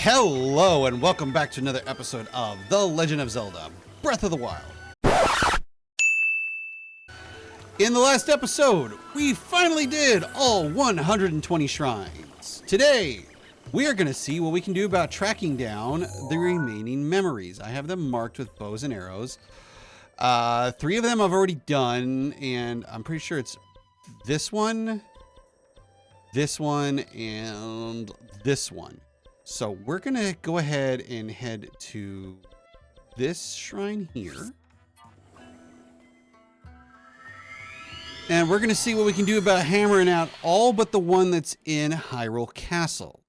Hello and welcome back to another episode of The Legend of Zelda: Breath of the Wild. In the last episode, we finally did all 120 shrines. Today, we are going to see what we can do about tracking down the remaining memories. I have them marked with bows and arrows. 3 of them I've already done, and I'm pretty sure it's this one, and this one. So we're going to go ahead and head to this shrine here. And we're going to see what we can do about hammering out all but the one that's in Hyrule Castle.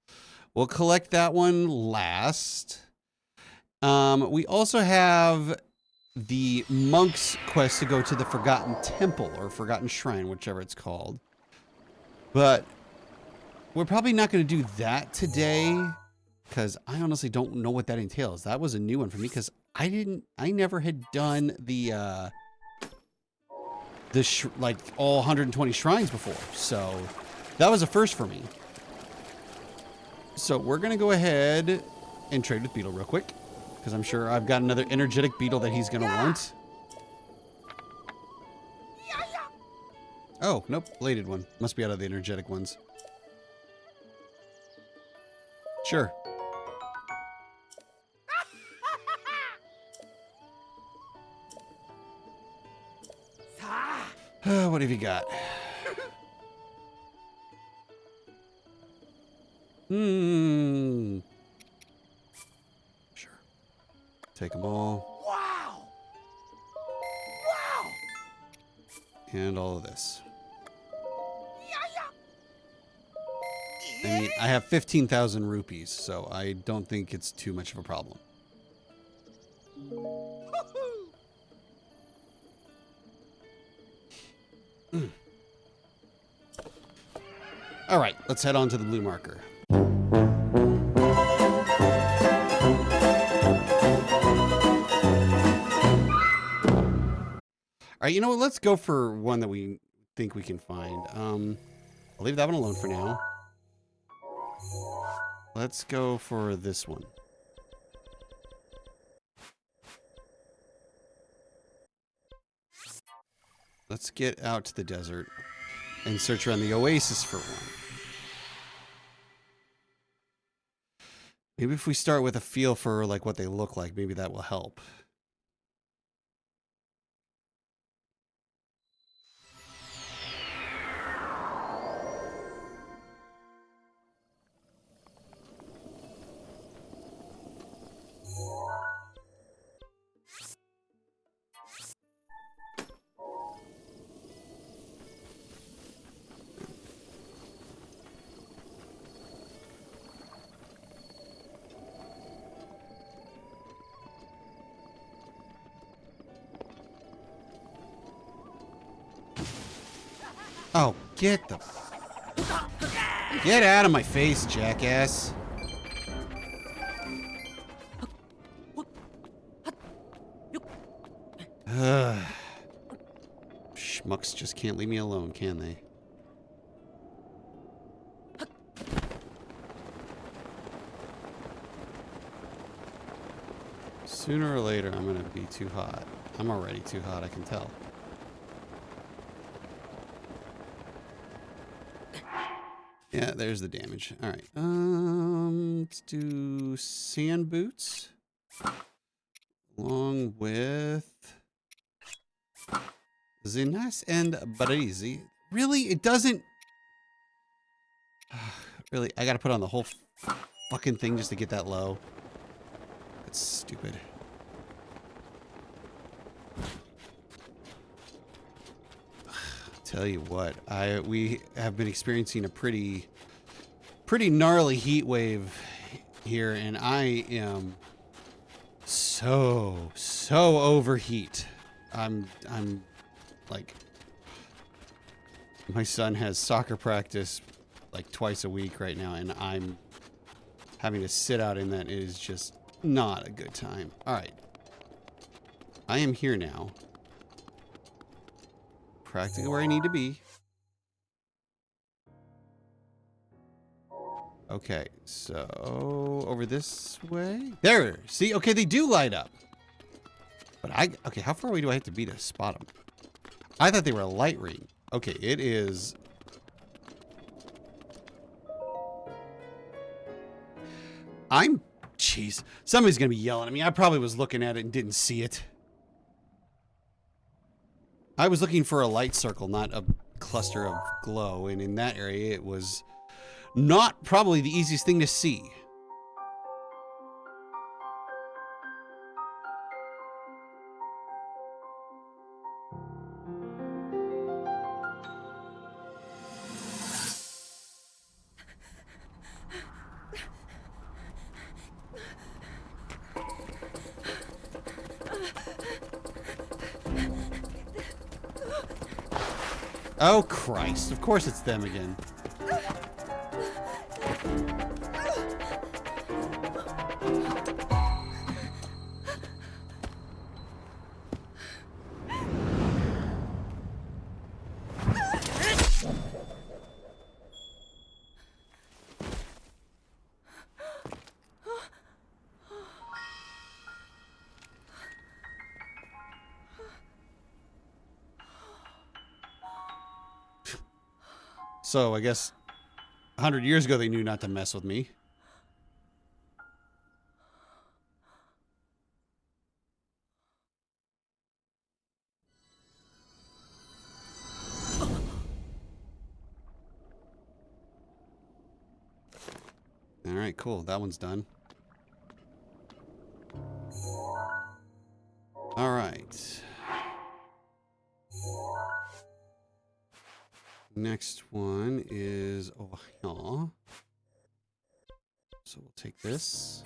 We'll collect that one last. We also have the monk's quest to go to the Forgotten Temple or Forgotten Shrine, whichever it's called. But we're probably not going to do that today because I honestly don't know what that entails. That was a new one for me because I never had done the like all 120 shrines before. So that was a first for me. So we're going to go ahead and trade with Beetle real quick because I'm sure I've got another energetic Beetle that he's going to want. Oh, nope. Bladed one. Must be out of the energetic ones. Sure. What have you got? Sure. Take them all. Wow! Wow! And all of this. I mean, I have 15,000 rupees, so I don't think it's too much of a problem. All right, let's head on to the blue marker. All right, you know what? Let's go for one that we think we can find. I'll leave that one alone for now. Let's go for this one. Let's get out to the desert and search around the oasis for one. Maybe if we start with a feel for like what they look like, maybe that will help. Oh, get out of my face, jackass. Schmucks just can't leave me alone, can they? Sooner or later, I'm gonna be too hot. I'm already too hot, I can tell. Yeah, there's the damage. All right. Let's do sand boots along with Zinas and Barizi. Really? It doesn't. Really? I got to put on the whole fucking thing just to get that low. That's stupid. Tell you what, we have been experiencing a pretty gnarly heat wave here, and I am so overheat. I'm like, my son has soccer practice like twice a week right now, and I'm having to sit out in that. It is just not a good time. All right, I am here now. Practically where I need to be. Okay, so over this way. There. See? Okay, they do light up. But okay, how far away do I have to be to spot them? I thought they were a light ring. Okay, it is. Jeez. Somebody's going to be yelling at me. I probably was looking at it and didn't see it. I was looking for a light circle, not a cluster of glow. And in that area, it was not probably the easiest thing to see. Oh, Christ. Of course it's them again. So, I guess 100 years ago they knew not to mess with me. All right, cool. That one's done. All right. Next one is over here. So we'll take this.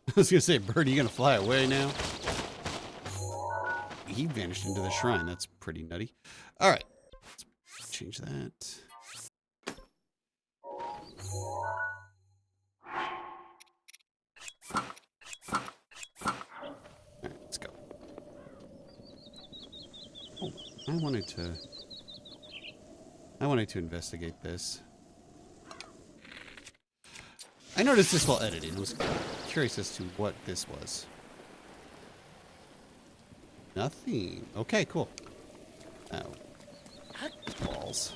I was gonna say, Bird, are you gonna fly away now? He vanished into the shrine. That's pretty nutty. All right, let's change that. All right, let's go. Oh, I wanted to investigate this. I noticed this while editing. I was curious as to what this was. Nothing. Okay, cool. Oh. Balls.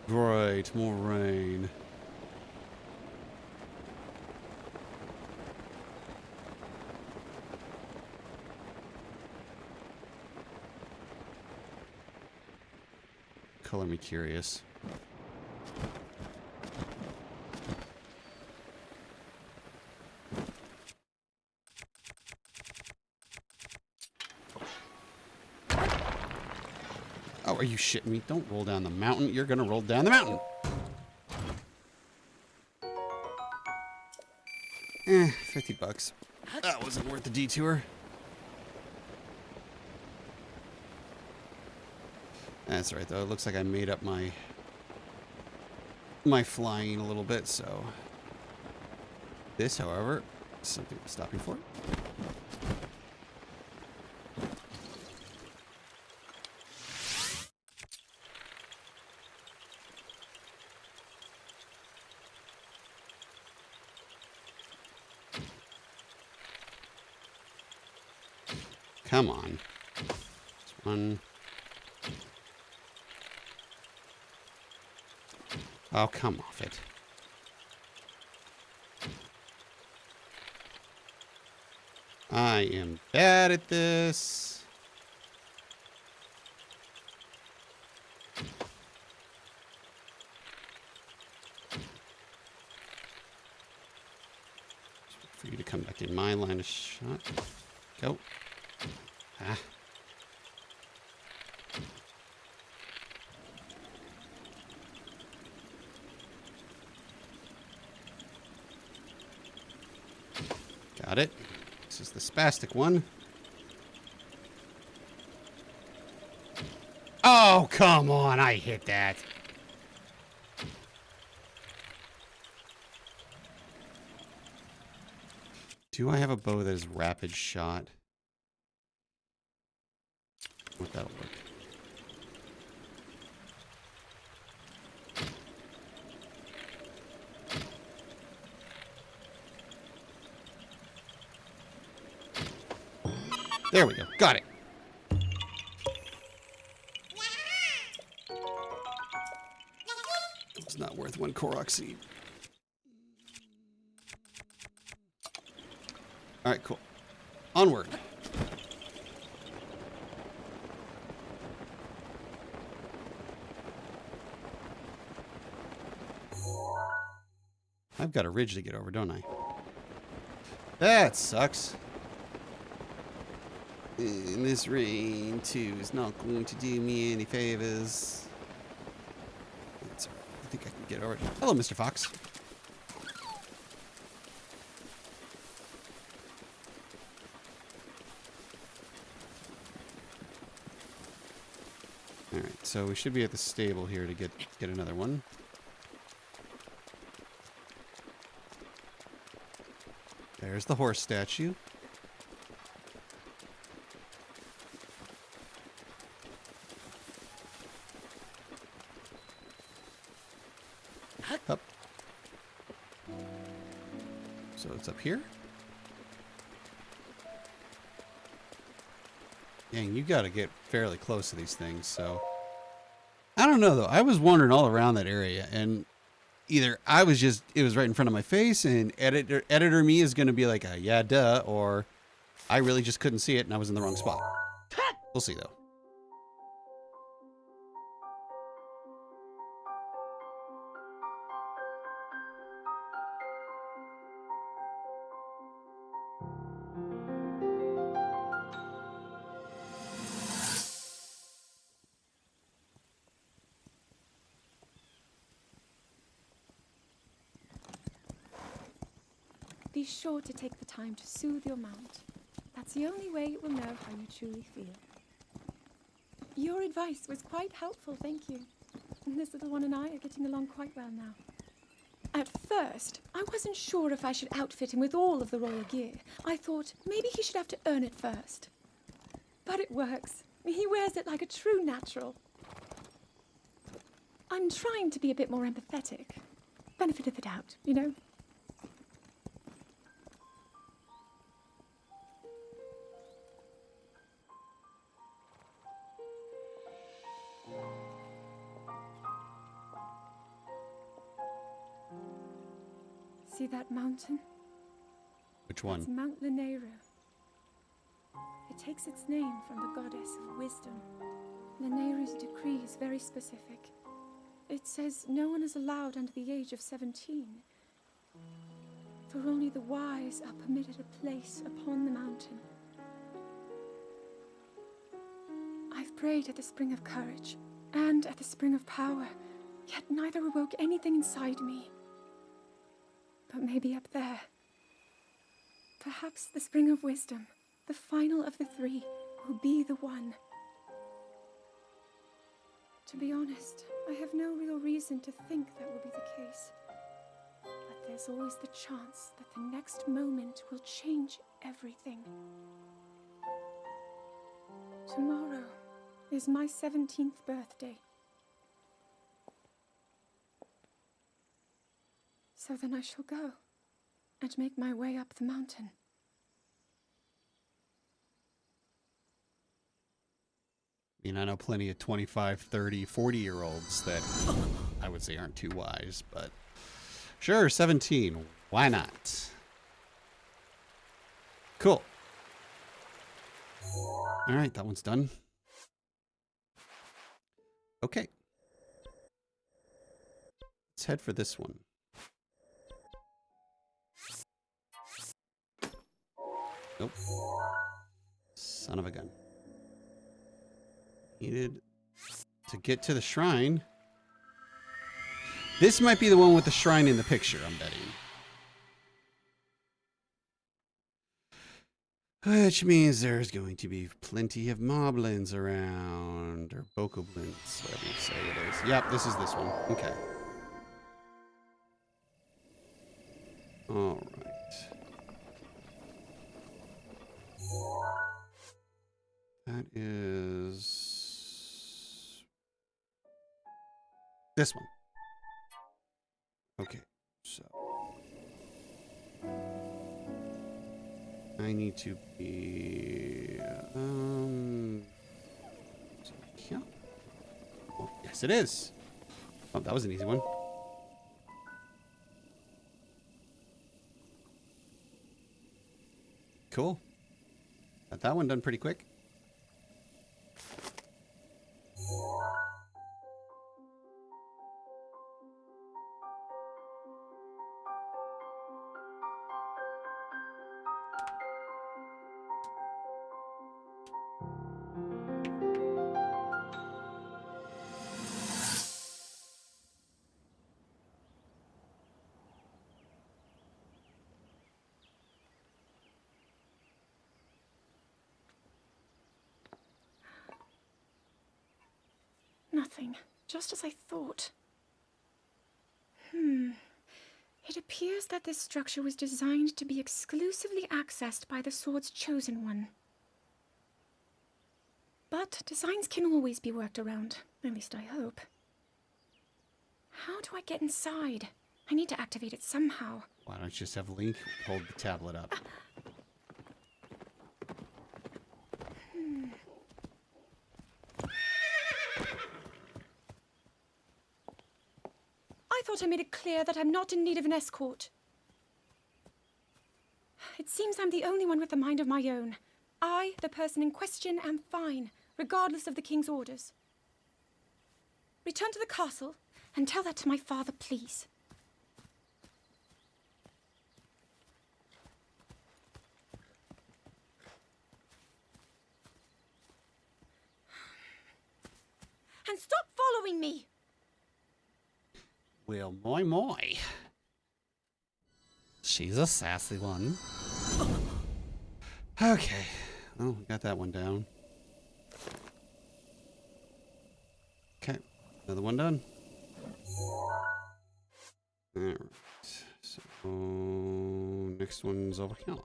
Great, more rain. Color me curious. Oh, are you shitting me? Don't roll down the mountain. You're gonna roll down the mountain. 50 bucks. That wasn't worth the detour. That's right, though. It looks like I made up my flying a little bit, so... This, however, is something to stop me for. Come on. This one. Oh, come off it. I am bad at this. For you to come back in my line of shot. Go. Ah. Got it. This is the spastic one. Oh, come on. I hit that. Do I have a bow that is rapid shot? What that'll work. There we go. Got it. It's not worth one Korok seed. All right, cool. Onward. I've got a ridge to get over, don't I? That sucks. And this rain, too, is not going to do me any favors. That's all right. I think I can get over it. Hello, Mr. Fox. Alright, so we should be at the stable here to get another one. There's the horse statue. Up. So it's up here. Dang, you gotta get fairly close to these things, so. I don't know, though. I was wandering all around that area, and either I was just, it was right in front of my face, and editor me is gonna be like, yeah, duh, or I really just couldn't see it, and I was in the wrong spot. We'll see, though. Be sure to take the time to soothe your mount. That's the only way it will know how you truly feel. Your advice was quite helpful, thank you. This little one and I are getting along quite well now. At first, I wasn't sure if I should outfit him with all of the royal gear. I thought maybe he should have to earn it first. But it works. He wears it like a true natural. I'm trying to be a bit more empathetic. Benefit of the doubt, you know? See that mountain? Which one? It's Mount Lanayru. It takes its name from the goddess of wisdom. Lanayru's decree is very specific. It says no one is allowed under the age of 17. For only the wise are permitted a place upon the mountain. I've prayed at the Spring of Courage and at the Spring of Power, yet neither awoke anything inside me. But maybe up there. Perhaps the Spring of Wisdom, the final of the three, will be the one. To be honest, I have no real reason to think that will be the case. But there's always the chance that the next moment will change everything. Tomorrow is my 17th birthday. So then I shall go and make my way up the mountain. I mean, I know plenty of 25, 30, 40-year-olds that I would say aren't too wise, but sure, 17. Why not? Cool. All right, that one's done. Okay. Let's head for this one. Nope. Son of a gun. Needed to get to the shrine. This might be the one with the shrine in the picture, I'm betting. Which means there's going to be plenty of moblins around, or bokoblins, whatever you say it is. Yep, this is this one. Okay. All right. That is this one. Okay, so I need to be so yeah. Oh, yes, it is. Oh, that was an easy one. Cool. Got that one done pretty quick. Nothing. Just as I thought. It appears that this structure was designed to be exclusively accessed by the sword's chosen one. But designs can always be worked around. At least I hope. How do I get inside? I need to activate it somehow. Why don't you just have Link hold the tablet up? I thought I made it clear that I'm not in need of an escort. It seems I'm the only one with a mind of my own. I, the person in question, am fine, regardless of the king's orders. Return to the castle and tell that to my father, please. And stop following me! Well, moi. She's a sassy one. Okay. Oh, we got that one down. Okay. Another one done. Alright. So, next one's over here.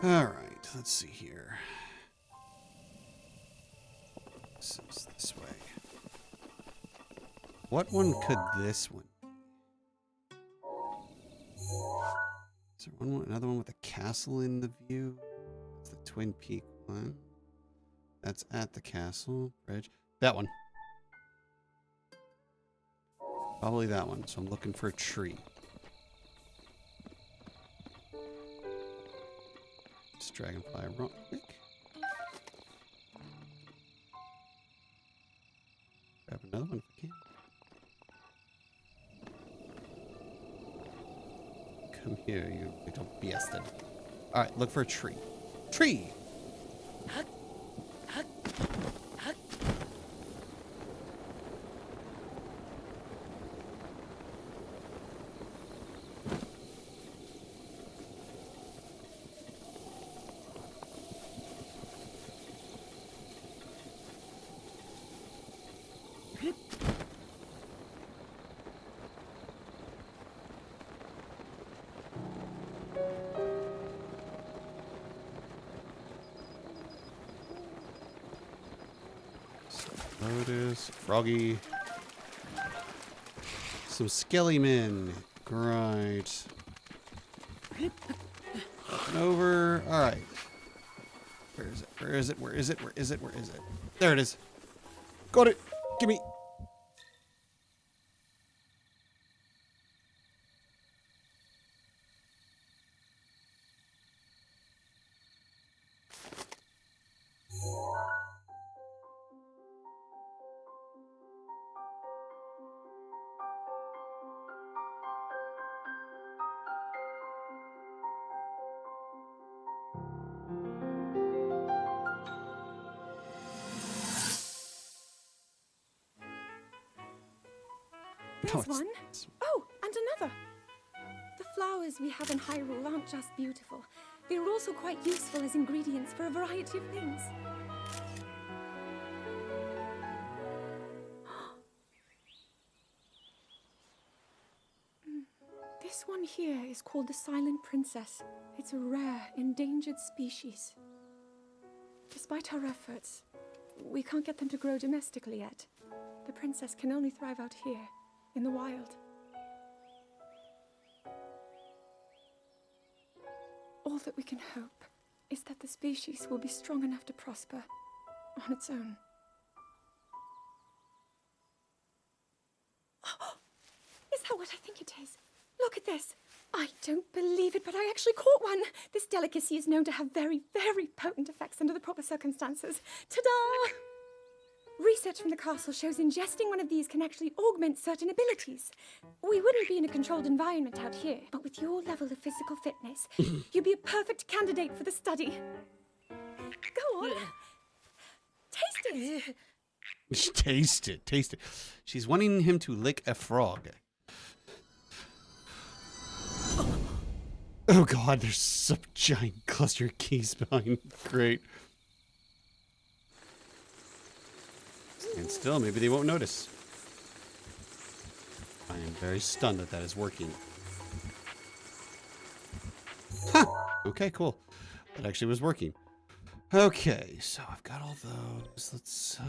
All right, let's see here. This is this way. What one could this one be? Is there another one with a castle in the view? It's the Twin Peak one. That's at the castle bridge. That one. Probably that one. So I'm looking for a tree. Just dragonfly real quick. Grab another one if I can. Come here, you little bastard. Alright, look for a tree. Tree! Lotus, Froggy. Some skelly men. Great. Over. Alright. Where is it? Where is it? Where is it? Where is it? Where is it? There it is. Got it. Gimme. There's one. Oh, and another. The flowers we have in Hyrule aren't just beautiful. They're also quite useful as ingredients for a variety of things. This one here is called the Silent Princess. It's a rare, endangered species. Despite our efforts, we can't get them to grow domestically yet. The princess can only thrive out here, in the wild. All that we can hope is that the species will be strong enough to prosper on its own. Is that what I think it is? Look at this. I don't believe it, but I actually caught one. This delicacy is known to have very, very potent effects under the proper circumstances. Ta-da! Research from the castle shows ingesting one of these can actually augment certain abilities. We wouldn't be in a controlled environment out here, but with your level of physical fitness, you'd be a perfect candidate for the study. Go on. Taste it. Taste it. Taste it. She's wanting him to lick a frog. Oh god, there's some giant cluster of keys behind. Great. And still, maybe they won't notice. I am very stunned that that is working. Huh! Okay, cool. That actually was working. Okay, so I've got all those. Let's,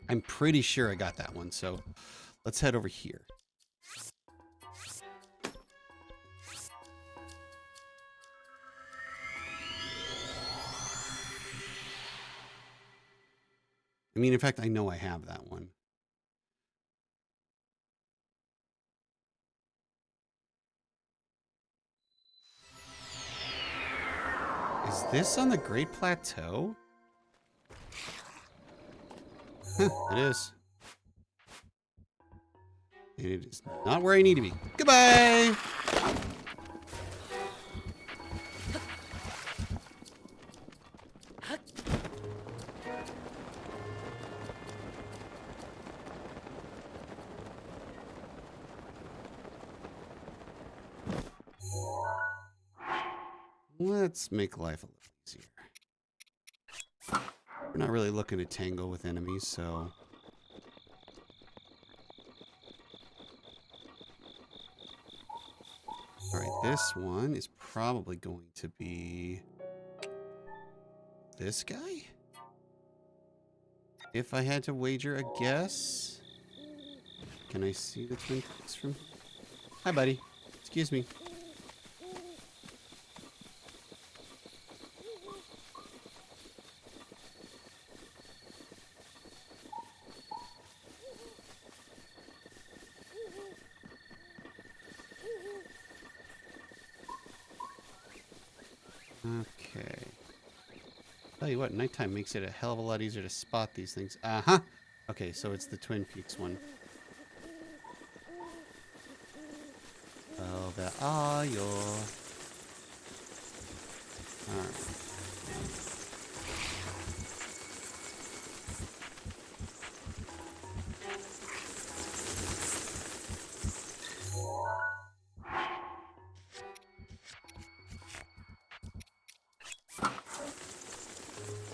I'm pretty sure I got that one, so let's head over here. I mean, in fact, I know I have that one. Is this on the Great Plateau? Huh, it is. And it is not where I need to be. Goodbye! Let's make life a little easier. We're not really looking to tangle with enemies, so... Alright, this one is probably going to be... this guy? If I had to wager a guess... Can I see the twin peaks from here? Hi, buddy. Excuse me. Okay. Tell you what, nighttime makes it a hell of a lot easier to spot these things. Uh-huh. Okay, so it's the Twin Peaks one. Oh, there are your... Alright.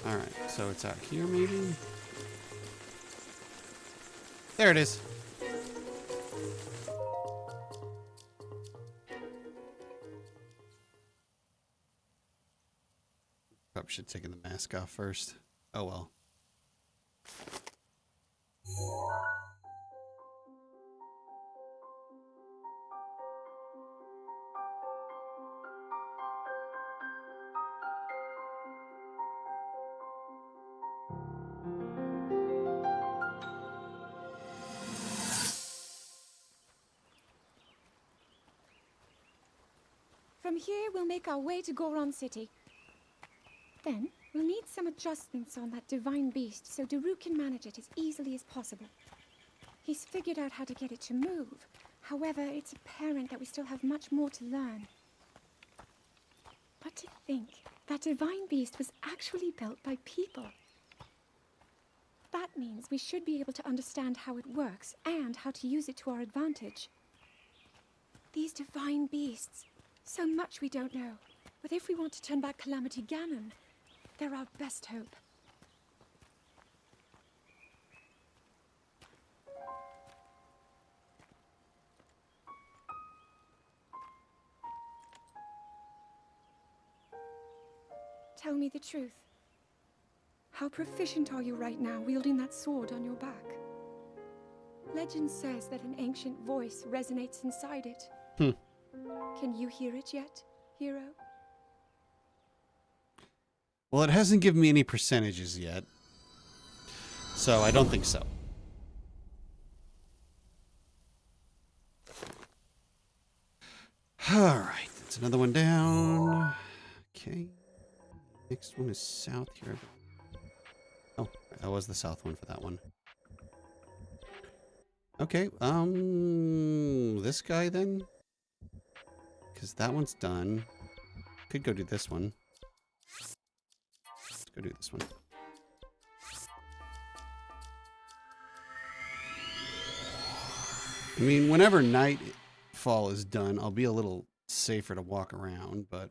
Alright, so it's out here maybe? There it is. Probably should have taken the mask off first. Oh well. From here, we'll make our way to Goron City. Then, we'll need some adjustments on that divine beast so Daru can manage it as easily as possible. He's figured out how to get it to move. However, it's apparent that we still have much more to learn. But to think that divine beast was actually built by people. That That means we should be able to understand how it works and how to use it to our advantage. These divine beasts, so much we don't know. But if we want to turn back Calamity Ganon, they're our best hope. Tell me the truth. How proficient are you right now wielding that sword on your back? Legend says that an ancient voice resonates inside it. Can you hear it yet, hero? Well, it hasn't given me any percentages yet, so I don't think so. All right, that's another one down. Okay. Next one is south here. Oh, that was the south one for that one. Okay, this guy then? Because that one's done. Could go do this one. Let's go do this one. I mean, whenever nightfall is done, I'll be a little safer to walk around, but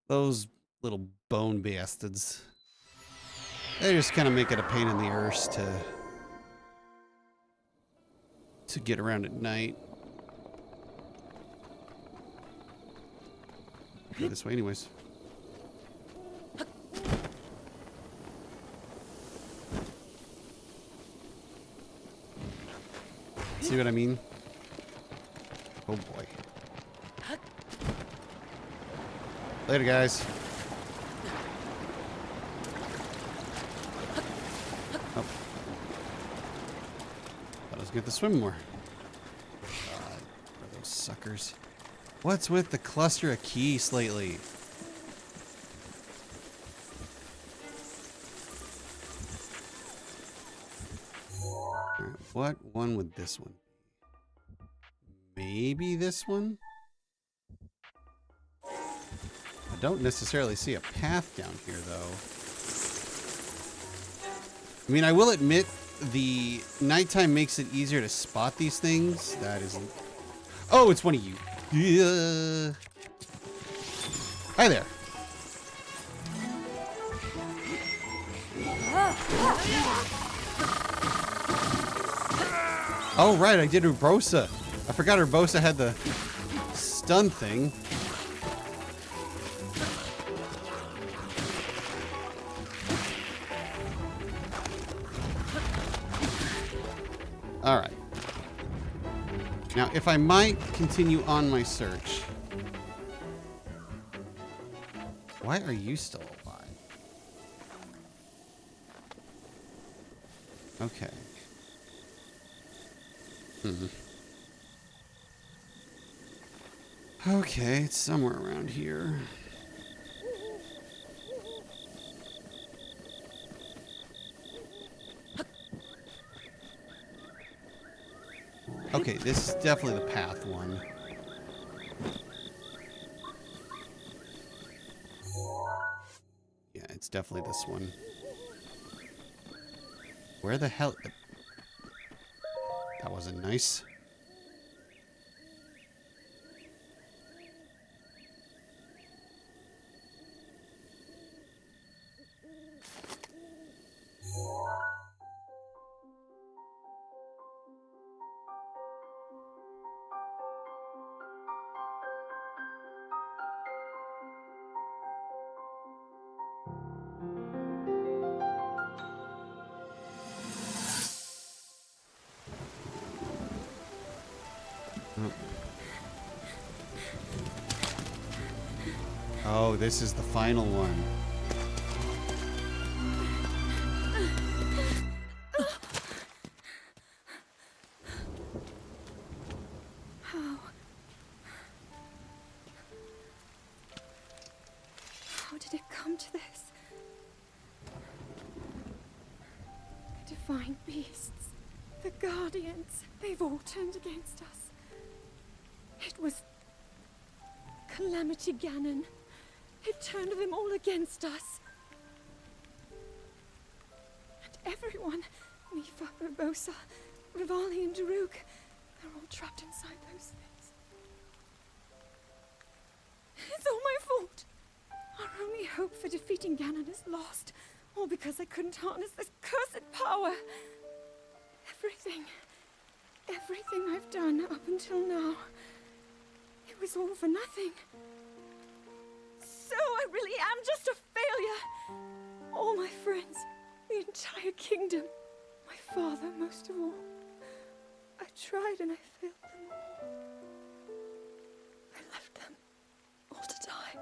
those little bone bastards, they just kind of make it a pain in the arse to get around at night. Go this way anyways. See what I mean? Oh boy. Later, guys. Oh. Thought I was going to swim more. God, those suckers. What's with the cluster of keys lately? Alright, what one would this one be? Maybe this one? I don't necessarily see a path down here, though. I mean, I will admit the nighttime makes it easier to spot these things. That isn't... Oh, it's one of you. Yeah. Hi there. Oh, right, I did Urbosa. I forgot Urbosa had the stun thing. All right. Now, if I might continue on my search. Why are you still alive? Okay. Okay, it's somewhere around here. Okay, this is definitely the path one. Yeah, it's definitely this one. Where the hell... That wasn't nice. Oh, this is the final one. How did it come to this? The divine beasts, the guardians, they've all turned against us. It was Calamity Ganon. It turned them all against us. everyone. Mifa, Urbosa, Rivali, and Daruk. They're all trapped inside those things. It's all my fault. Our only hope for defeating Ganon is lost. All because I couldn't harness this cursed power. Everything I've done up until now, it was all for nothing. So I really am just a failure. All my friends, the entire kingdom, my father most of all. I tried and I failed them all. I left them all to die.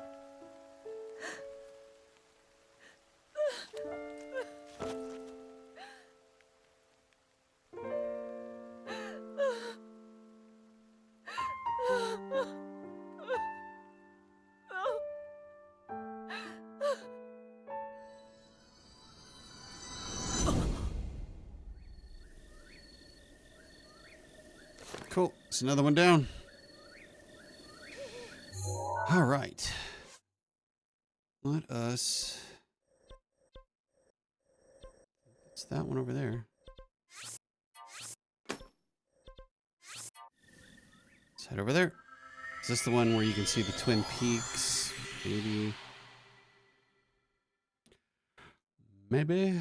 Cool. It's another one down. All right. Let us... It's that one over there. Let's head over there. Is this the one where you can see the Twin Peaks? Maybe. Maybe.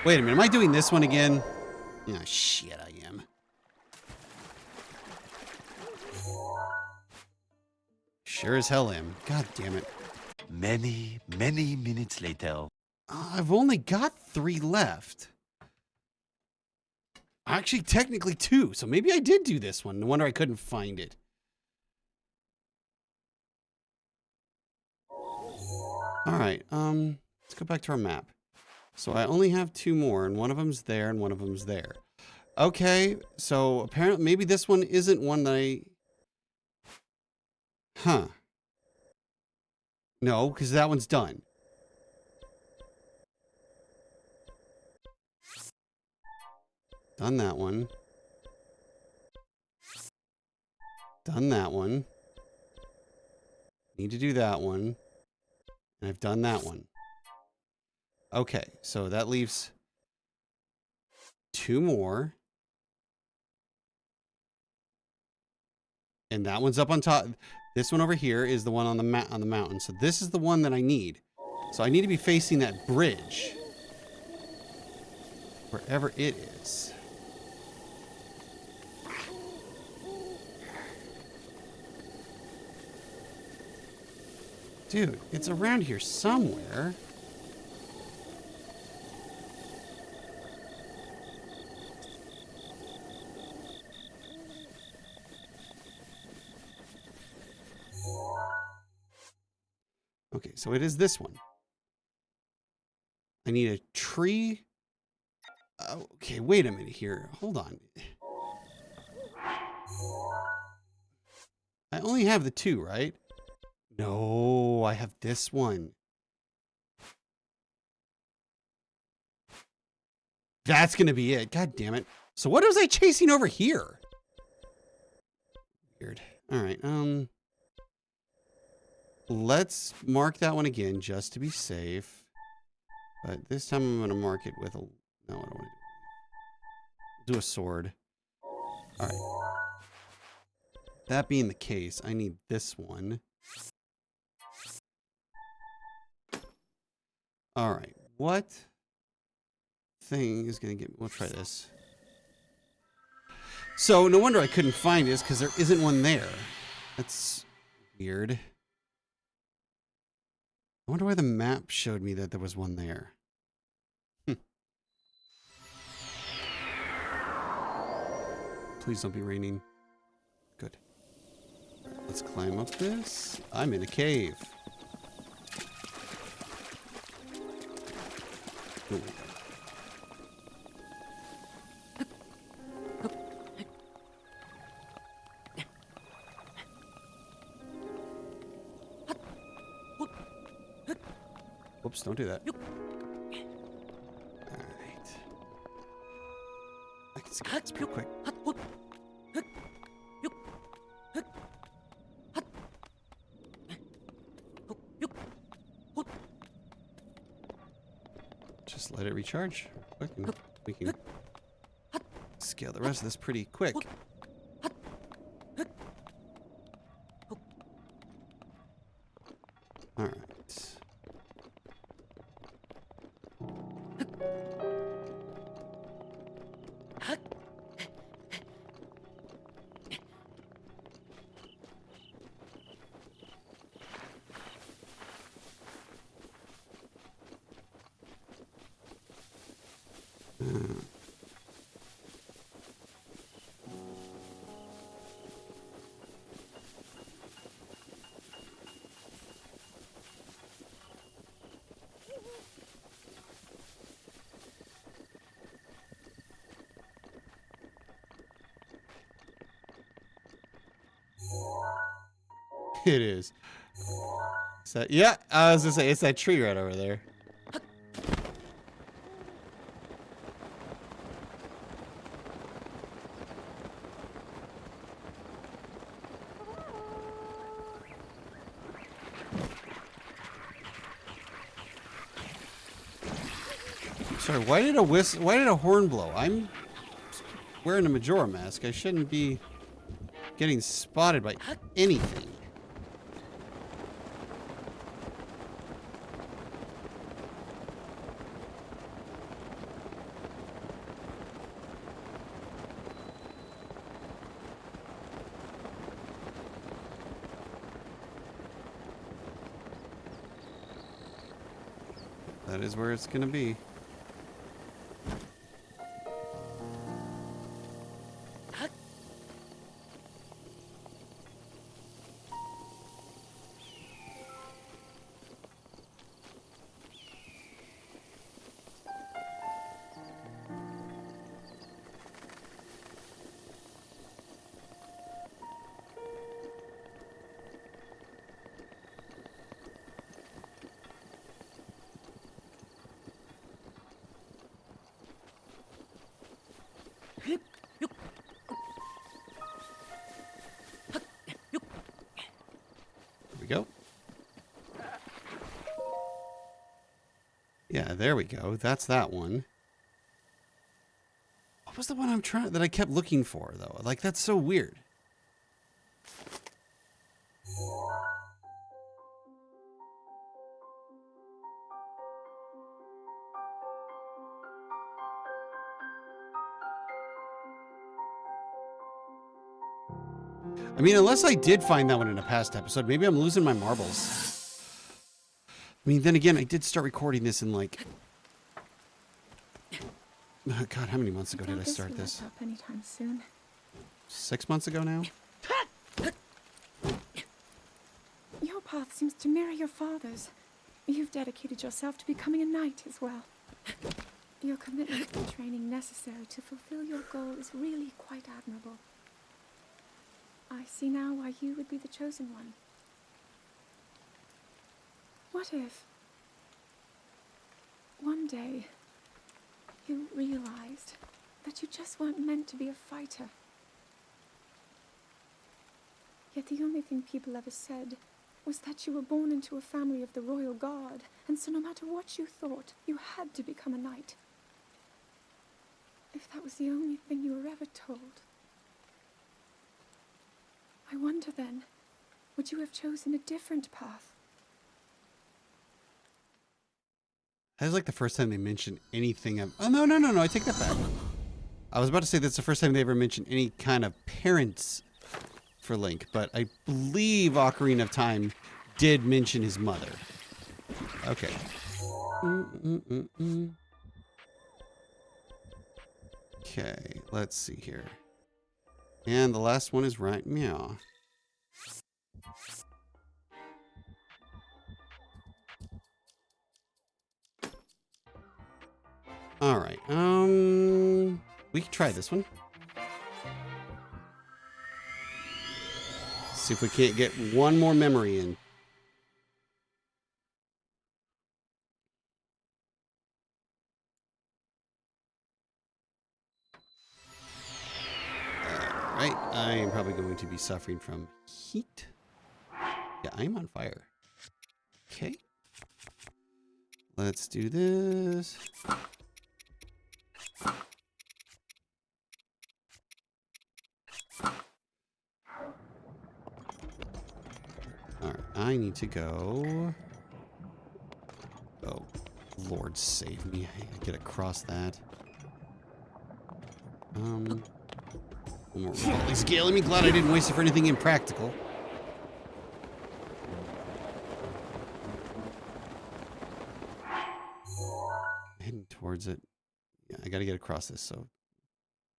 Wait a minute. Am I doing this one again? Yeah, shit, I am. Sure as hell am. God damn it. Many, many minutes later. I've only got 3 left. Actually, technically 2. So maybe I did do this one. No wonder I couldn't find it. All right. Let's go back to our map. So I only have 2 more, and one of them's there, and one of them's there. Okay. So apparently, maybe this one isn't one that I... Huh. No, because that one's done. Done that one. Done that one. Need to do that one. And I've done that one. Okay, so that leaves 2 more. And that one's up on top. This one over here is the one on the mountain. So this is the one that I need. So I need to be facing that bridge. Wherever it is. Dude, it's around here somewhere. Okay, so it is this one. I need a tree. Okay, wait a minute here. Hold on. I only have the 2, right? No, I have this one. That's going to be it. God damn it. So what was I chasing over here? Weird. All right. Let's mark that one again just to be safe. But this time I'm going to mark it with a... No, I don't want to do a sword. All right. That being the case, I need this one. All right. What thing is going to get... We'll try this. So no wonder I couldn't find it, because there isn't one there. That's weird. I wonder why the map showed me that there was one there. Please don't be raining. Good. Let's climb up this. I'm in a cave. Ooh. Whoops, don't do that. Alright. I can skip this real quick. Just let it recharge quick and we can scale the rest of this pretty quick. All right. It is. Is that, yeah, I was gonna say it's that tree right over there. Sorry, why did a horn blow? I'm wearing a Majora mask. I shouldn't be getting spotted by anything. That is where it's gonna be. Go. Yeah, there we go. That's that one. What was the one that I kept looking for though? Like that's so weird. I mean, unless I did find that one in a past episode, maybe I'm losing my marbles. I mean, then again, I did start recording this in like, God, how many months ago did I start this? Up anytime soon. 6 months ago now? Your path seems to mirror your father's. You've dedicated yourself to becoming a knight as well. Your commitment to the training necessary to fulfill your goal is really quite admirable. I see now why you would be the chosen one. What if one day you realized that you just weren't meant to be a fighter? Yet the only thing people ever said was that you were born into a family of the royal guard, and so no matter what you thought, you had to become a knight. If that was the only thing you were ever told, I wonder then, would you have chosen a different path? That's like the first time they mentioned anything of... Oh, no, I take that back. I was about to say that's the first time they ever mentioned any kind of parents for Link, but I believe Ocarina of Time did mention his mother. Okay. Okay, let's see here. And the last one is right meow. All right. We can try this one. See if we can't get one more memory in. All right. I am probably going to be suffering from heat. Yeah, I am on fire. Okay. Let's do this. All right, I need to go. Oh, Lord save me. I gotta get across that. One more volley scaling me. Glad I didn't waste it for anything impractical. Heading towards it. Yeah, I gotta get across this, so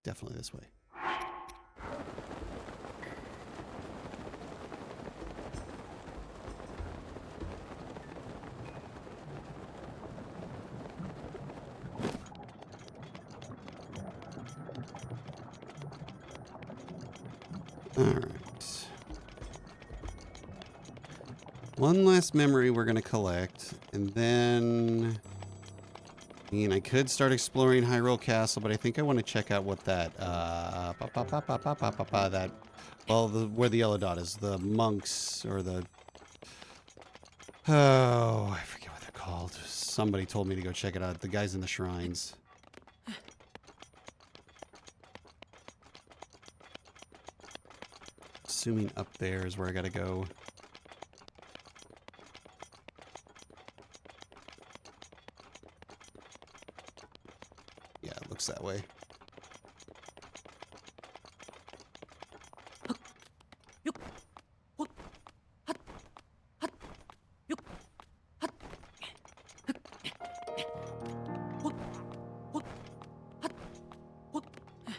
definitely this way. All right. One last memory we're going to collect, and then... I mean, I could start exploring Hyrule Castle, but I think I want to check out what that... that... Well, where the yellow dot is. The monks, or the... Oh, I forget what they're called. Somebody told me to go check it out. The guys in the shrines. Assuming up there is where I gotta go. Yeah, it looks that way.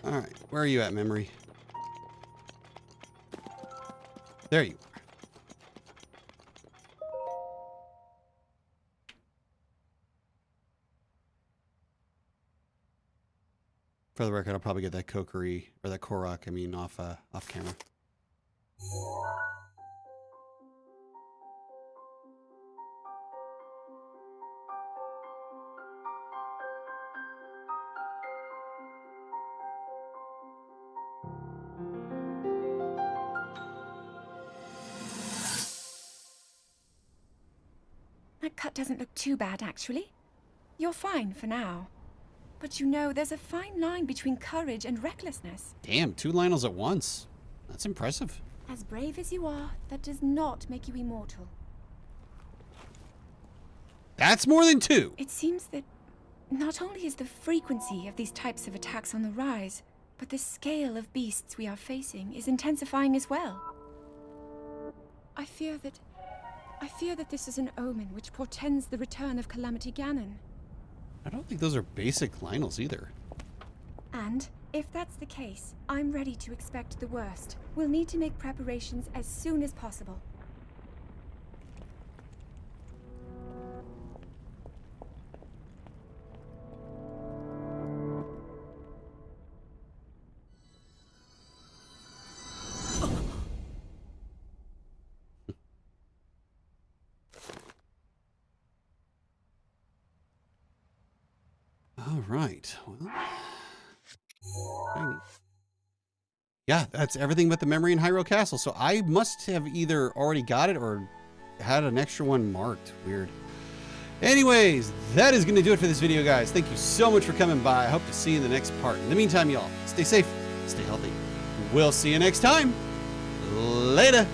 All right, where are you at, memory? There you are. For the record, I'll probably get that Kokiri, or that Korok, I mean, off camera. That cut doesn't look too bad, actually. You're fine for now. But you know, there's a fine line between courage and recklessness. Damn, 2 Lionels at once. That's impressive. As brave as you are, that does not make you immortal. That's more than 2. It seems that not only is the frequency of these types of attacks on the rise, but the scale of beasts we are facing is intensifying as well. I fear that this is an omen which portends the return of Calamity Ganon. I don't think those are basic Lionels either. And if that's the case, I'm ready to expect the worst. We'll need to make preparations as soon as possible. All right. Well, yeah, that's everything but the memory in Hyrule Castle. So I must have either already got it or had an extra one marked. Weird. Anyways, that is going to do it for this video, guys. Thank you so much for coming by. I hope to see you in the next part. In the meantime, y'all, stay safe, stay healthy. We'll see you next time. Later.